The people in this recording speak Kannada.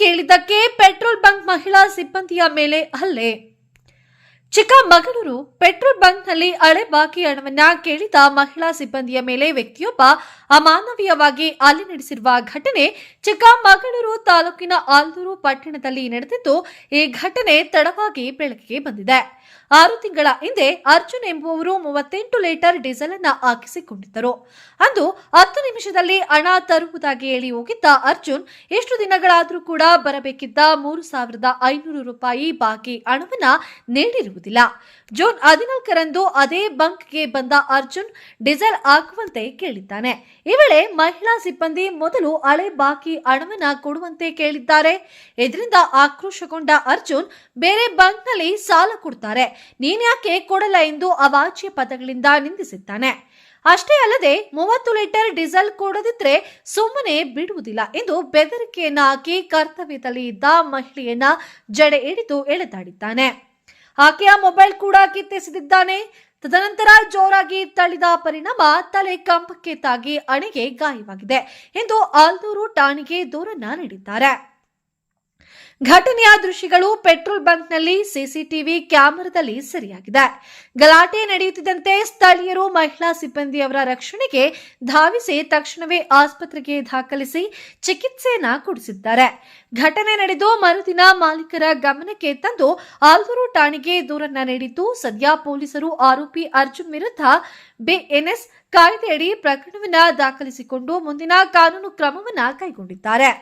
ಕೇಳಿದ್ದಕ್ಕೆ ಪೆಟ್ರೋಲ್ ಬಂಕ್ ಮಹಿಳಾ ಸಿಬ್ಬಂದಿಯ ಮೇಲೆ ಹಲ್ಲೆ. ಚಿಕ್ಕಮಗಳೂರು ಪೆಟ್ರೋಲ್ ಬಂಕ್ನಲ್ಲಿ ಹಳೆ ಬಾಕಿ ಹಣವನ್ನ ಕೇಳಿದ ಮಹಿಳಾ ಸಿಬ್ಬಂದಿಯ ಮೇಲೆ ವ್ಯಕ್ತಿಯೊಬ್ಬ ಅಮಾನವೀಯವಾಗಿ ಹಲ್ಲೆ ನಡೆಸಿರುವ ಘಟನೆ ಚಿಕ್ಕಮಗಳೂರು ತಾಲೂಕಿನ ಆಲ್ದೂರು ಪಟ್ಟಣದಲ್ಲಿ ನಡೆದಿದ್ದು, ಈ ಘಟನೆ ತಡವಾಗಿ ಬೆಳಕಿಗೆ ಬಂದಿದೆ. 6 ತಿಂಗಳ ಹಿಂದೆ ಅರ್ಜುನ್ ಎಂಬುವವರು 38 ಲೀಟರ್ ಡೀಸೆಲ್ ಅನ್ನ ಹಾಕಿಸಿಕೊಂಡಿದ್ದರು. ಅಂದು 10 ನಿಮಿಷದಲ್ಲಿ ಹಣ ತರುವುದಾಗಿ ಹೇಳಿ ಹೋಗಿದ್ದ ಅರ್ಜುನ್ ಎಷ್ಟು ದಿನಗಳಾದರೂ ಕೂಡ ಬರಬೇಕಿದ್ದ 3,500 ರೂಪಾಯಿ ಬಾಕಿ ಹಣವನ್ನ ನೀಡಿರುವುದಿಲ್ಲ. ಜೂನ್ 14ರಂದು ಅದೇ ಬಂಕ್ಗೆ ಬಂದ ಅರ್ಜುನ್ ಡೀಸೆಲ್ ಹಾಕುವಂತೆ ಕೇಳಿದ್ದಾನೆ. ಈ ವೇಳೆ ಮಹಿಳಾ ಸಿಬ್ಬಂದಿ ಮೊದಲು ಹಳೆ ಬಾಕಿ ಹಣವನ್ನ ಕೊಡುವಂತೆ ಕೇಳಿದ್ದಾರೆ. ಇದರಿಂದ ಆಕ್ರೋಶಗೊಂಡ ಅರ್ಜುನ್ ಬೇರೆ ಬಂಕ್ನಲ್ಲಿ ಸಾಲ ಕೊಡ್ತಾರೆ, ನೀನ್ಯಾಕೆ ಕೊಡಲ್ಲ ಎಂದು ಅವಾಚ್ಯ ಪದಗಳಿಂದ ನಿಂದಿಸಿದ್ದಾನೆ. ಅಷ್ಟೇ ಅಲ್ಲದೆ 30 ಲೀಟರ್ ಡೀಸೆಲ್ ಕೊಡದಿದ್ರೆ ಸುಮ್ಮನೆ ಬಿಡುವುದಿಲ್ಲ ಎಂದು ಬೆದರಿಕೆಯನ್ನ ಹಾಕಿ ಕರ್ತವ್ಯದಲ್ಲಿ ಇದ್ದ ಮಹಿಳೆಯನ್ನ ಜಡೆ ಹಿಡಿದು ಎಳೆದಾಡಿದ್ದಾನೆ. ಆಕೆಯ ಮೊಬೈಲ್ ಕೂಡ ಕಿತ್ತೆಸೆದಿದ್ದಾನೆ. ತದನಂತರ ಜೋರಾಗಿ ತಳ್ಳಿದ ಪರಿಣಾಮ ತಲೆ ಕಂಬಕ್ಕೆ ತಾಗಿ ಹಣೆಗೆ ಗಾಯವಾಗಿದೆ ಎಂದು ಆಲ್ದೂರು ಠಾಣೆಗೆ ದೂರನ್ನ ನೀಡಿದ್ದಾರೆ. ಘಟನೆಯ ದೃಶ್ಯಗಳು ಪೆಟ್ರೋಲ್ ಬಂಕ್ನಲ್ಲಿ ಸಿಸಿಟಿವಿ ಕ್ಯಾಮೆರಾದಲ್ಲಿ ಸೆರೆಯಾಗಿದೆ. ಗಲಾಟೆ ನಡೆಯುತ್ತಿದ್ದಂತೆ ಸ್ಥಳೀಯರು ಮಹಿಳಾ ಸಿಬ್ಬಂದಿಯವರ ರಕ್ಷಣೆಗೆ ಧಾವಿಸಿ ತಕ್ಷಣವೇ ಆಸ್ಪತ್ರೆಗೆ ದಾಖಲಿಸಿ ಚಿಕಿತ್ಸೆಯನ್ನ ಕೊಡಿಸಿದ್ದಾರೆ. ಘಟನೆ ನಡೆದು ಮರುದಿನ ಮಾಲೀಕರ ಗಮನಕ್ಕೆ ತಂದು ಆಲ್ದೂರು ಠಾಣೆಗೆ ದೂರನ್ನ ನೀಡಿದ್ದು, ಸದ್ಯ ಪೊಲೀಸರು ಆರೋಪಿ ಅರ್ಜುನ್ ವಿರುದ್ಧ ಬಿಎನ್ಎಸ್ ಕಾಯ್ದೆಯಡಿ ಪ್ರಕರಣವನ್ನ ದಾಖಲಿಸಿಕೊಂಡು ಮುಂದಿನ ಕಾನೂನು ಕ್ರಮವನ್ನ ಕೈಗೊಂಡಿದ್ದಾರೆ.